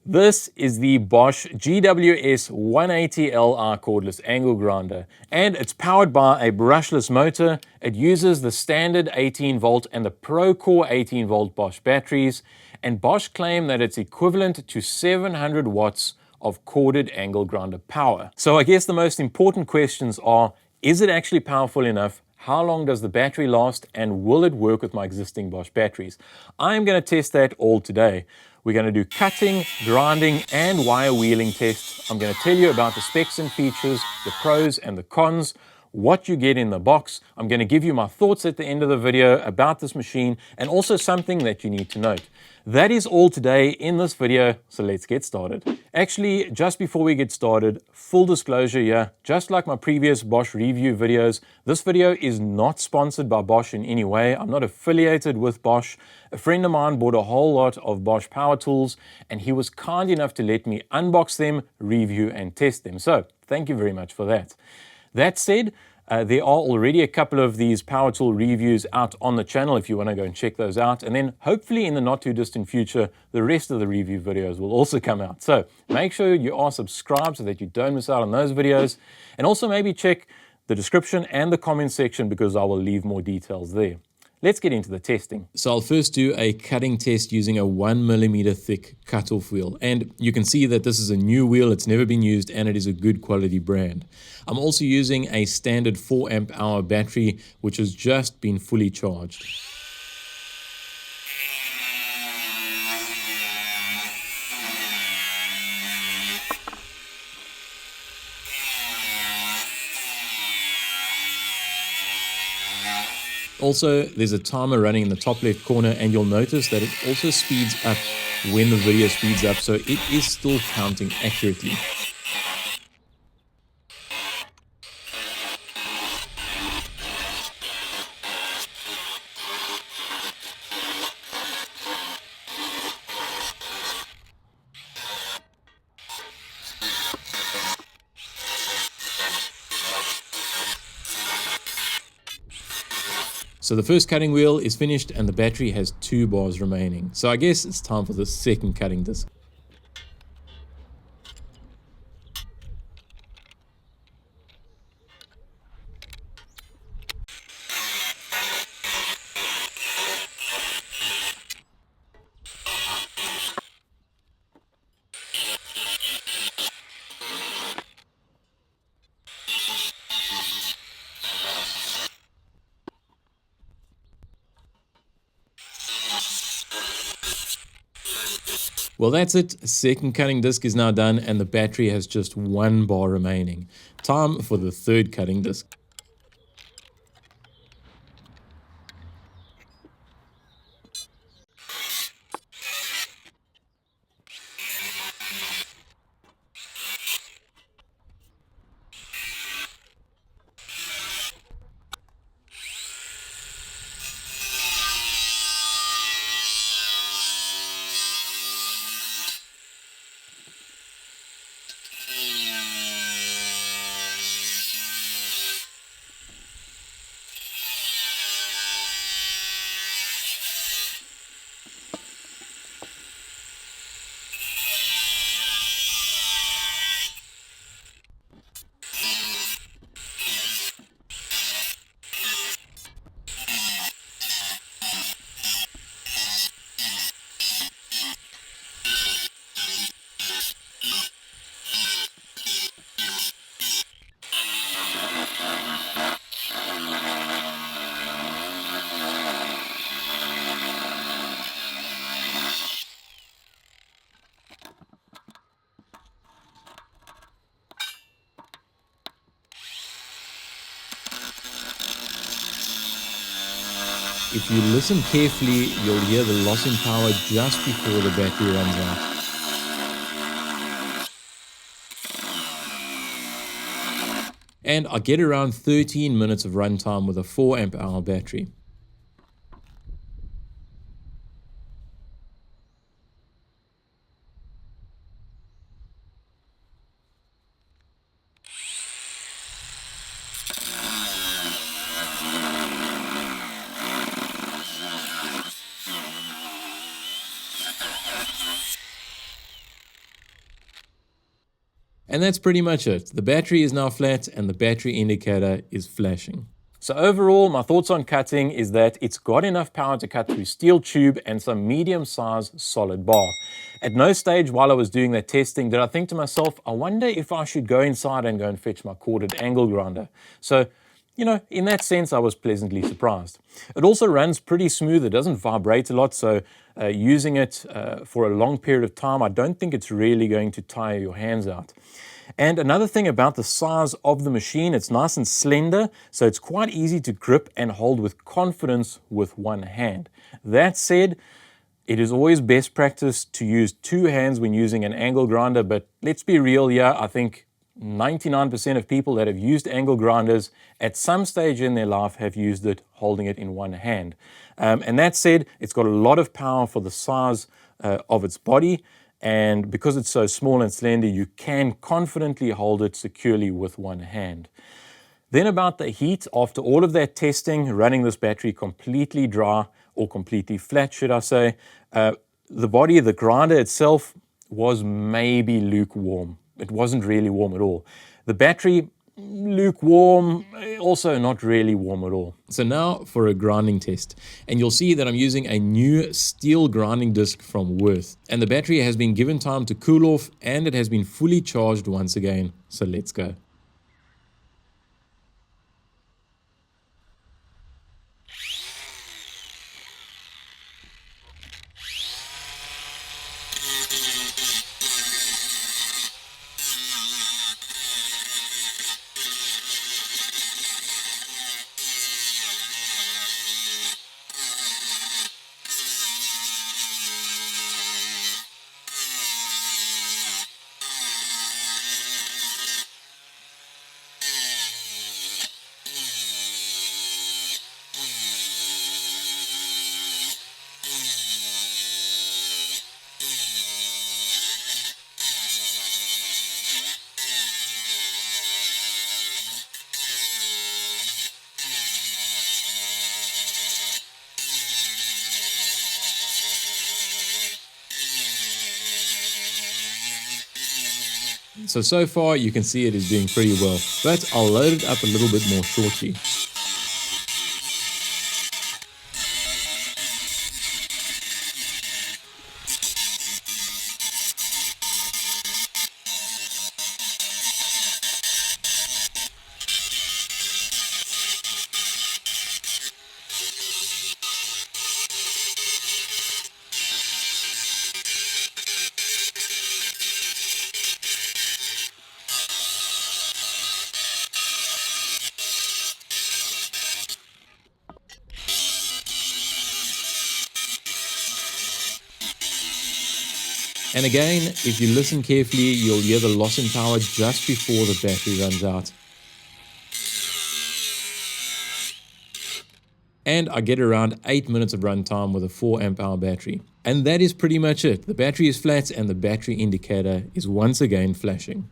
This is the Bosch GWS 180Li Cordless Angle Grinder, and it's powered by a brushless motor. It uses the standard 18 volt and the Pro Core 18 volt Bosch batteries, and Bosch claim that it's equivalent to 700 watts of corded angle grinder power. So I guess the most important questions are, is it actually powerful enough? How long does the battery last, and will it work with my existing Bosch batteries? I'm going to test that all today. We're going to do cutting, grinding, and wire wheeling tests. I'm going to tell you about the specs and features, the pros and the cons, what you get in the box. I'm going to give you my thoughts at the end of the video about this machine, and also something that you need to note. That is all today in this video, so let's get started. Actually, just before we get started, full disclosure here, just like my previous Bosch review videos, this video is not sponsored by Bosch in any way. I'm not affiliated with Bosch. A friend of mine bought a whole lot of Bosch power tools, and he was kind enough to let me unbox them, review, and test them. So, thank you very much for that. That said, there are already a couple of these power tool reviews out on the channel if you want to go and check those out. And then hopefully in the not too distant future, the rest of the review videos will also come out. So make sure you are subscribed so that you don't miss out on those videos. And also maybe check the description and the comment section because I will leave more details there. Let's get into the testing. So I'll first do a cutting test using a 1mm thick cutoff wheel. And you can see that this is a new wheel, it's never been used, and it is a good quality brand. I'm also using a standard 4 amp hour battery, which has just been fully charged. Also, there's a timer running in the top left corner, and you'll notice that it also speeds up when the video speeds up, so it is still counting accurately. So the first cutting wheel is finished and the battery has 2 bars remaining. So I guess it's time for the second cutting disc. Well, that's it. Second cutting disc is now done and the battery has just 1 bar remaining. Time for the third cutting disc. If you listen carefully, you'll hear the loss in power just before the battery runs out. And I get around 13 minutes of runtime with a 4 amp hour battery. And that's pretty much it. The battery is now flat and the battery indicator is flashing. So overall, my thoughts on cutting is that it's got enough power to cut through steel tube and some medium-sized solid bar. At no stage while I was doing that testing did I think to myself, I wonder if I should go inside and go and fetch my corded angle grinder. So, you know, in that sense, I was pleasantly surprised. It also runs pretty smooth. It doesn't vibrate a lot, so using it for a long period of time, I don't think it's really going to tire your hands out. And another thing about the size of the machine, it's nice and slender, so it's quite easy to grip and hold with confidence with one hand. That said, it is always best practice to use two hands when using an angle grinder, but let's be real here, I think 99% of people that have used angle grinders at some stage in their life have used it holding it in one hand. And that said, it's got a lot of power for the size of its body, and because it's so small and slender, you can confidently hold it securely with one hand. Then about the heat, after all of that testing, running this battery completely dry, or completely flat, should I say, the body, the grinder itself was maybe lukewarm. It wasn't really warm at all. The battery, lukewarm, also not really warm at all. So now for a grinding test. And you'll see that I'm using a new steel grinding disc from Worth. And the battery has been given time to cool off and it has been fully charged once again. So let's go. So far you can see it is doing pretty well, but I'll load it up a little bit more shortly. And again, if you listen carefully, you'll hear the loss in power just before the battery runs out. And I get around 8 minutes of runtime with a 4 amp hour battery. And that is pretty much it. The battery is flat and the battery indicator is once again flashing.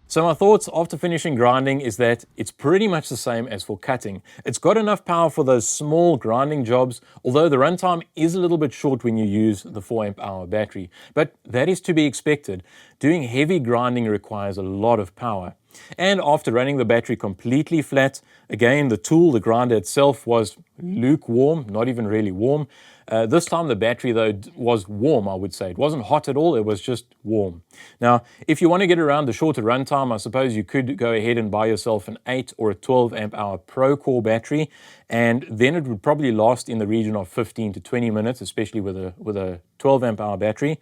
So my thoughts after finishing grinding is that it's pretty much the same as for cutting. It's got enough power for those small grinding jobs, although the runtime is a little bit short when you use the 4 amp hour battery. But that is to be expected. Doing heavy grinding requires a lot of power. And after running the battery completely flat, again, the tool, the grinder itself, was lukewarm, not even really warm. This time the battery, though, was warm, I would say. It wasn't hot at all, it was just warm. Now, if you want to get around the shorter runtime, I suppose you could go ahead and buy yourself an 8 or a 12 amp hour Pro Core battery, and then it would probably last in the region of 15 to 20 minutes, especially with a 12 amp hour battery.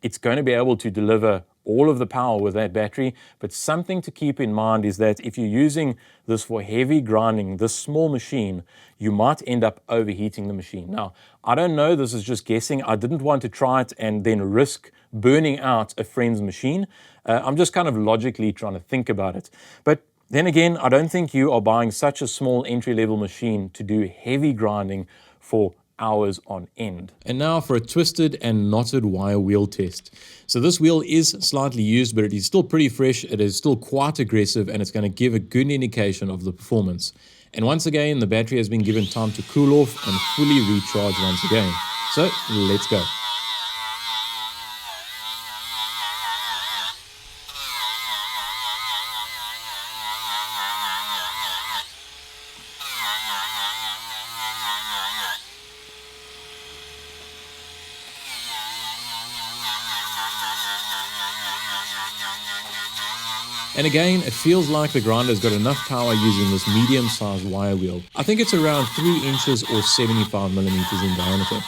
It's going to be able to deliver all of the power with that battery, but something to keep in mind is that if you're using this for heavy grinding, this small machine, you might end up overheating the machine. Now, I don't know, this is just guessing. I didn't want to try it and then risk burning out a friend's machine. I'm just kind of logically trying to think about it. But then again, I don't think you are buying such a small entry-level machine to do heavy grinding for hours on end. And now for a twisted and knotted wire wheel test. So this wheel is slightly used, but it is still pretty fresh. It is still quite aggressive, and it's going to give a good indication of the performance. And once again, the battery has been given time to cool off and fully recharge once again. So let's go. And again, it feels like the grinder's got enough power using this medium-sized wire wheel. I think it's around 3 inches or 75 millimeters in diameter.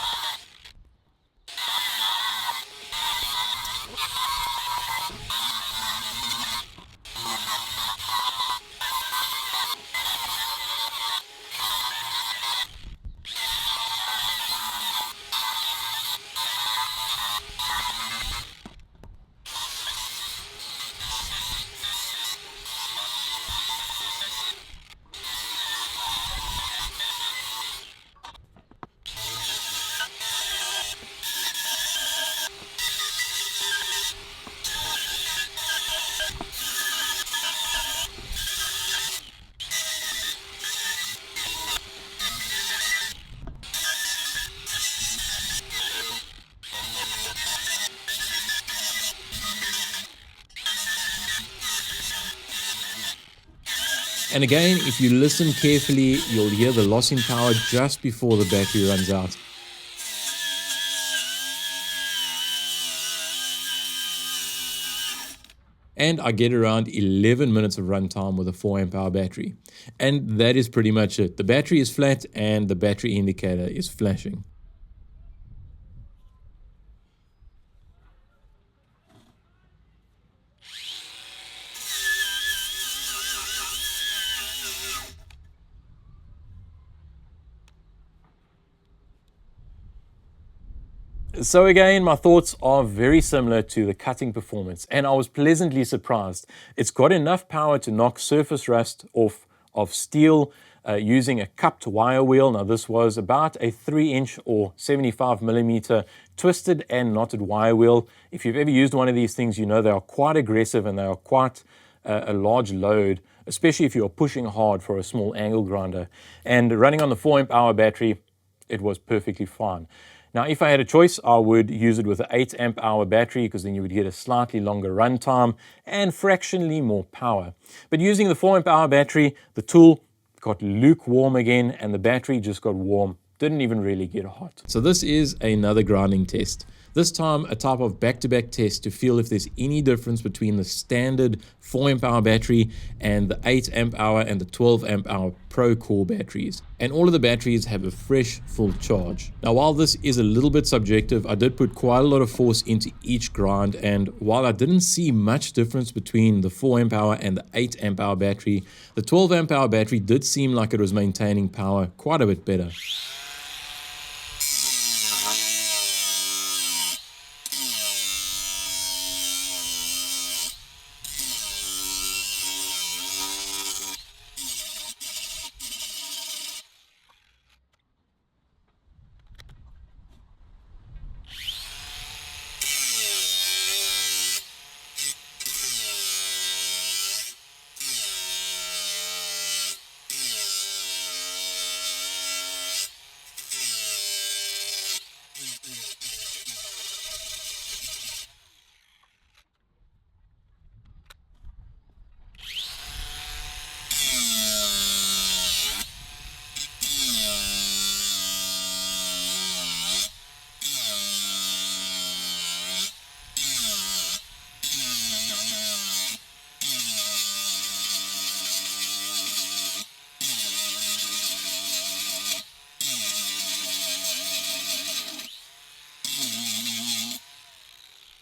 And again, if you listen carefully, you'll hear the loss in power just before the battery runs out. And I get around 11 minutes of runtime with a 4 amp hour battery. And that is pretty much it. The battery is flat and the battery indicator is flashing. So again, my thoughts are very similar to the cutting performance, and I was pleasantly surprised. It's got enough power to knock surface rust off of steel using a cupped wire wheel. Now this was about a 3-inch or 75 millimeter twisted and knotted wire wheel. If you've ever used one of these things, you know they are quite aggressive and they are quite a large load, especially if you're pushing hard for a small angle grinder. And running on the 4 amp hour battery, it was perfectly fine. Now, if I had a choice, I would use it with an 8 amp hour battery because then you would get a slightly longer run time and fractionally more power. But using the 4 amp hour battery, the tool got lukewarm again and the battery just got warm. Didn't even really get hot. So this is another grinding test. This time a type of back-to-back test to feel if there's any difference between the standard 4 amp hour battery and the 8 amp hour and the 12 amp hour Pro Core batteries. And all of the batteries have a fresh full charge. Now while this is a little bit subjective, I did put quite a lot of force into each grind, and while I didn't see much difference between the 4 amp hour and the 8 amp hour battery, the 12 amp hour battery did seem like it was maintaining power quite a bit better.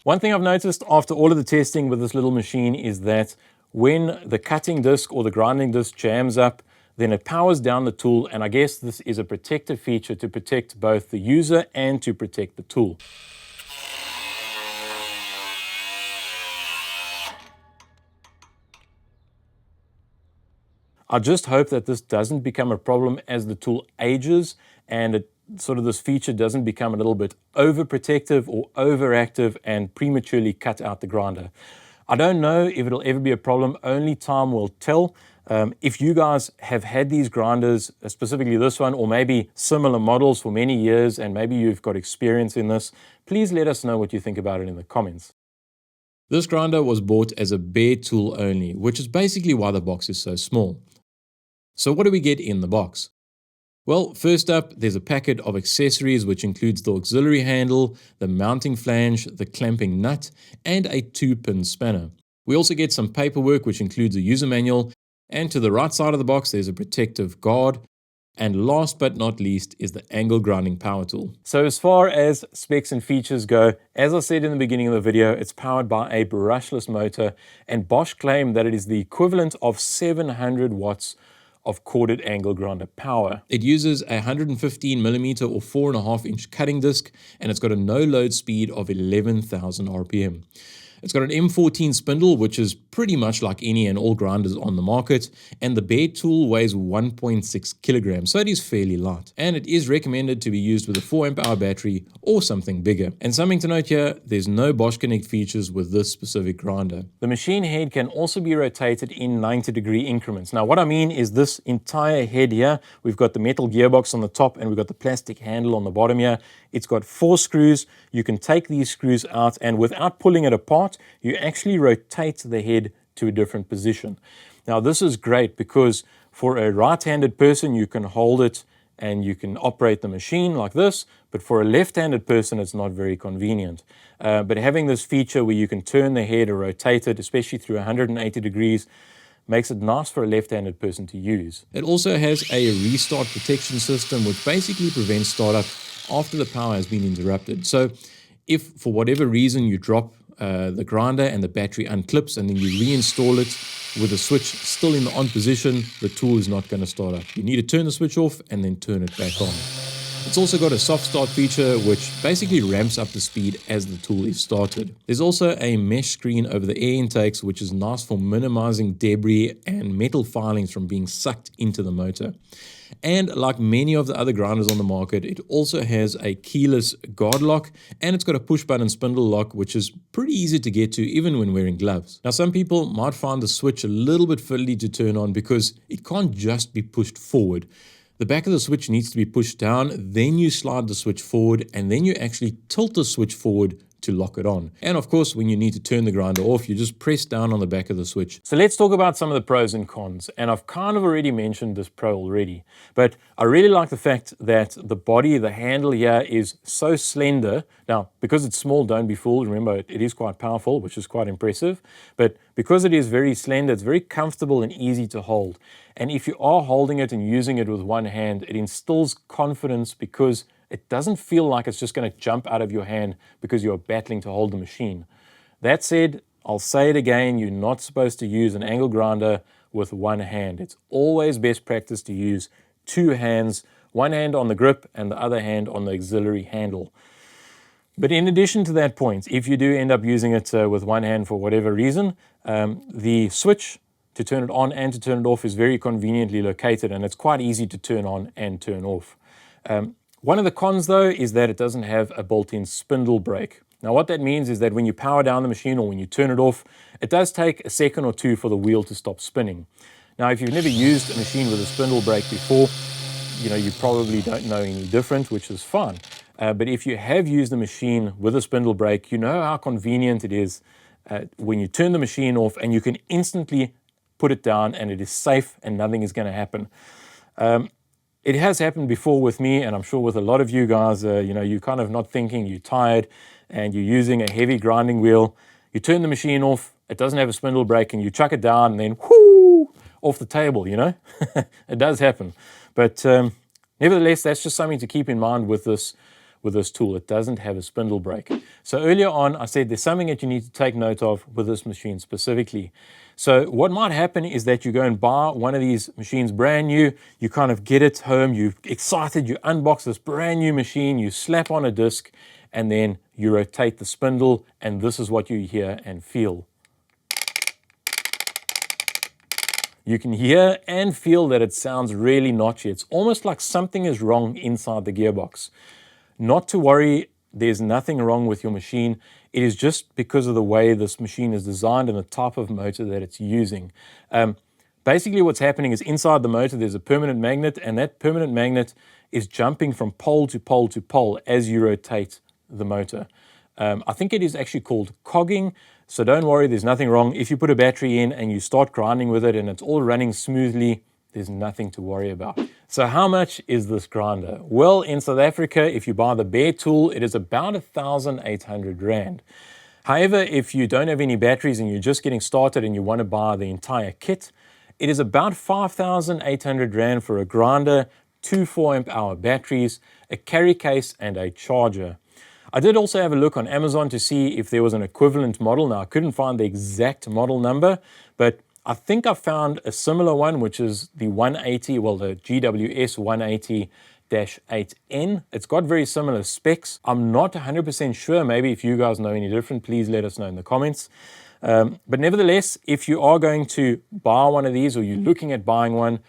One thing I've noticed after all of the testing with this little machine is that when the cutting disc or the grinding disc jams up, then it powers down the tool, and I guess this is a protective feature to protect both the user and to protect the tool. I just hope that this doesn't become a problem as the tool ages and it sort of this feature doesn't become a little bit overprotective or overactive and prematurely cut out the grinder. I don't know if it'll ever be a problem. Only time will tell. If you guys have had these grinders, specifically this one, or maybe similar models for many years, and maybe you've got experience in this, please let us know what you think about it in the comments. This grinder was bought as a bare tool only, which is basically why the box is so small. So what do we get in the box? Well, first up, there's a packet of accessories which includes the auxiliary handle, the mounting flange, the clamping nut, and a 2-pin spanner. We also get some paperwork which includes a user manual, and to the right side of the box there's a protective guard. And last but not least is the angle grinding power tool. So as far as specs and features go, as I said in the beginning of the video, it's powered by a brushless motor, and Bosch claim that it is the equivalent of 700 watts of corded angle grinder power. It uses a 115mm or 4.5-inch cutting disc, and it's got a no load speed of 11,000 RPM. It's got an M14 spindle, which is pretty much like any and all grinders on the market, and the bare tool weighs 1.6 kilograms, so it is fairly light. And it is recommended to be used with a 4 amp hour battery or something bigger. And something to note here, there's no Bosch Connect features with this specific grinder. The machine head can also be rotated in 90-degree increments. Now what I mean is this entire head here, we've got the metal gearbox on the top and we've got the plastic handle on the bottom here. It's got 4 screws. You can take these screws out, and without pulling it apart, you actually rotate the head to a different position. Now this is great because for a right-handed person you can hold it and you can operate the machine like this, but for a left-handed person it's not very convenient. But having this feature where you can turn the head or rotate it, especially through 180 degrees, makes it nice for a left-handed person to use. It also has a restart protection system which basically prevents startup after the power has been interrupted. So if for whatever reason you drop the grinder and the battery unclips and then you reinstall it with the switch still in the on position, the tool is not going to start up. You need to turn the switch off and then turn it back on. It's also got a soft start feature which basically ramps up the speed as the tool is started. There's also a mesh screen over the air intakes which is nice for minimizing debris and metal filings from being sucked into the motor. And like many of the other grinders on the market, it also has a keyless guard lock, and it's got a push button spindle lock which is pretty easy to get to even when wearing gloves. Now some people might find the switch a little bit fiddly to turn on because it can't just be pushed forward. The back of the switch needs to be pushed down, then you slide the switch forward, and then you actually tilt the switch forward to lock it on. And of course, when you need to turn the grinder off, you just press down on the back of the switch. So let's talk about some of the pros and cons. And I've kind of already mentioned this pro already, but I really like the fact that the body, the handle here is so slender. Now, because it's small, don't be fooled. Remember, it is quite powerful, which is quite impressive. But because it is very slender, it's very comfortable and easy to hold. And if you are holding it and using it with one hand, it instills confidence because it doesn't feel like it's just going to jump out of your hand because you're battling to hold the machine. That said, I'll say it again, you're not supposed to use an angle grinder with one hand. It's always best practice to use 2 hands, one hand on the grip and the other hand on the auxiliary handle. But in addition to that point, if you do end up using it with one hand for whatever reason, the switch to turn it on and to turn it off is very conveniently located, and it's quite easy to turn on and turn off. One of the cons though is that it doesn't have a built-in spindle brake. Now what that means is that when you power down the machine or when you turn it off, it does take a second or two for the wheel to stop spinning. Now if you've never used a machine with a spindle brake before, you probably don't know any different, which is fine. But if you have used a machine with a spindle brake, you know how convenient it is when you turn the machine off and you can instantly put it down and it is safe and nothing is going to happen. It has happened before with me, and I'm sure with a lot of you guys, you're kind of not thinking, you're tired, and you're using a heavy grinding wheel. You turn the machine off, it doesn't have a spindle brake, and you chuck it down, and then whoo, off the table, It does happen. But nevertheless, that's just something to keep in mind with this tool. It doesn't have a spindle brake. So earlier on, I said there's something that you need to take note of with this machine specifically. So what might happen is that you go and buy one of these machines brand new, you kind of get it home, you're excited, you unbox this brand new machine, you slap on a disc, and then you rotate the spindle, and this is what you hear and feel. You can hear and feel that it sounds really notchy. It's almost like something is wrong inside the gearbox. Not to worry, there's nothing wrong with your machine. It is just because of the way this machine is designed and the type of motor that it's using. Basically what's happening is inside the motor there's a permanent magnet, and that permanent magnet is jumping from pole to pole to pole as you rotate the motor. I think it is actually called cogging, so don't worry, there's nothing wrong. If you put a battery in and you start grinding with it and it's all running smoothly, there's nothing to worry about. So how much is this grinder? Well, in South Africa, if you buy the bare tool, it is about 1,800 Rand. However, if you don't have any batteries and you're just getting started and you want to buy the entire kit, it is about 5,800 Rand for a grinder, 2 4-amp hour batteries, a carry case, and a charger. I did also have a look on Amazon to see if there was an equivalent model. Now, I couldn't find the exact model number, but I think I found a similar one, which is the 180, well, the GWS 180-8N. It's got very similar specs. I'm not 100% sure. Maybe if you guys know any different, please let us know in the comments. But nevertheless, if you are going to buy one of these or you're looking at buying one,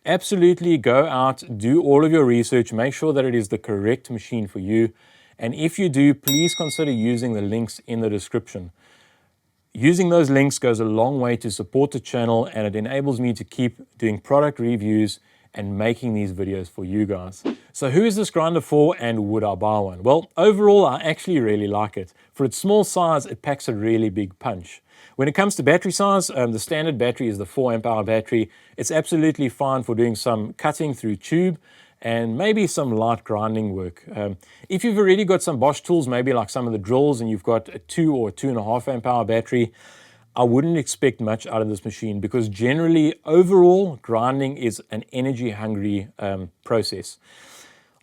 absolutely go out, do all of your research, make sure that it is the correct machine for you. And if you do, please consider using the links in the description. Using those links goes a long way to support the channel, and it enables me to keep doing product reviews and making these videos for you guys. So who is this grinder for, and would I buy one? Well, overall, I actually really like it. For its small size, it packs a really big punch. When it comes to battery size, the standard battery is the 4-amp hour battery. It's absolutely fine for doing some cutting through tube and maybe some light grinding work. If you've already got some Bosch tools, maybe like some of the drills, and you've got a 2 or 2.5 amp hour battery, I wouldn't expect much out of this machine, because generally, overall, grinding is an energy-hungry process.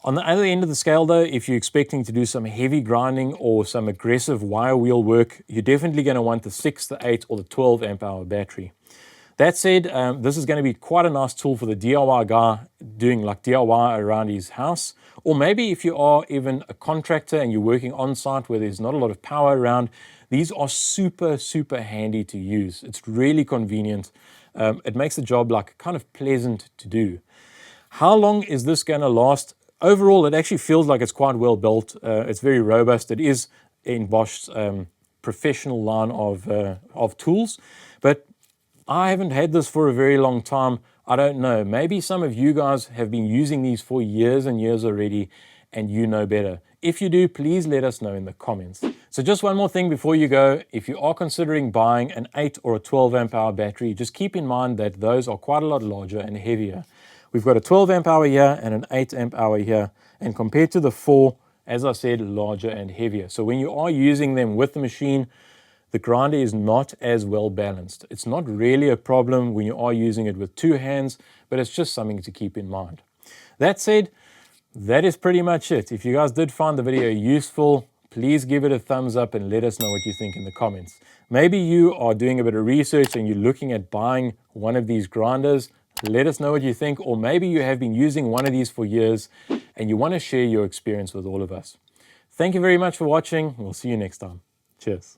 On the other end of the scale though, if you're expecting to do some heavy grinding or some aggressive wire wheel work, you're definitely going to want the 6, the 8 or the 12 amp hour battery. That said, this is going to be quite a nice tool for the DIY guy doing like DIY around his house. Or maybe if you are even a contractor and you're working on site where there's not a lot of power around, these are super, super handy to use. It's really convenient. It makes the job like kind of pleasant to do. How long is this going to last? Overall, it actually feels like it's quite well built. It's very robust. It is in Bosch's professional line of tools, but I haven't had this for a very long time. I don't know. Maybe some of you guys have been using these for years and years already, and you know better. If you do, please let us know in the comments. So just one more thing before you go. If you are considering buying an 8 or a 12 amp hour battery, just keep in mind that those are quite a lot larger and heavier. We've got a 12 amp hour here and an 8 amp hour here, and compared to the 4, as I said, larger and heavier. So when you are using them with the machine, the grinder is not as well balanced. It's not really a problem when you are using it with 2 hands, but it's just something to keep in mind. That said, that is pretty much it. If you guys did find the video useful, please give it a thumbs up and let us know what you think in the comments. Maybe you are doing a bit of research and you're looking at buying one of these grinders. Let us know what you think, or maybe you have been using one of these for years and you want to share your experience with all of us. Thank you very much for watching. We'll see you next time. Cheers.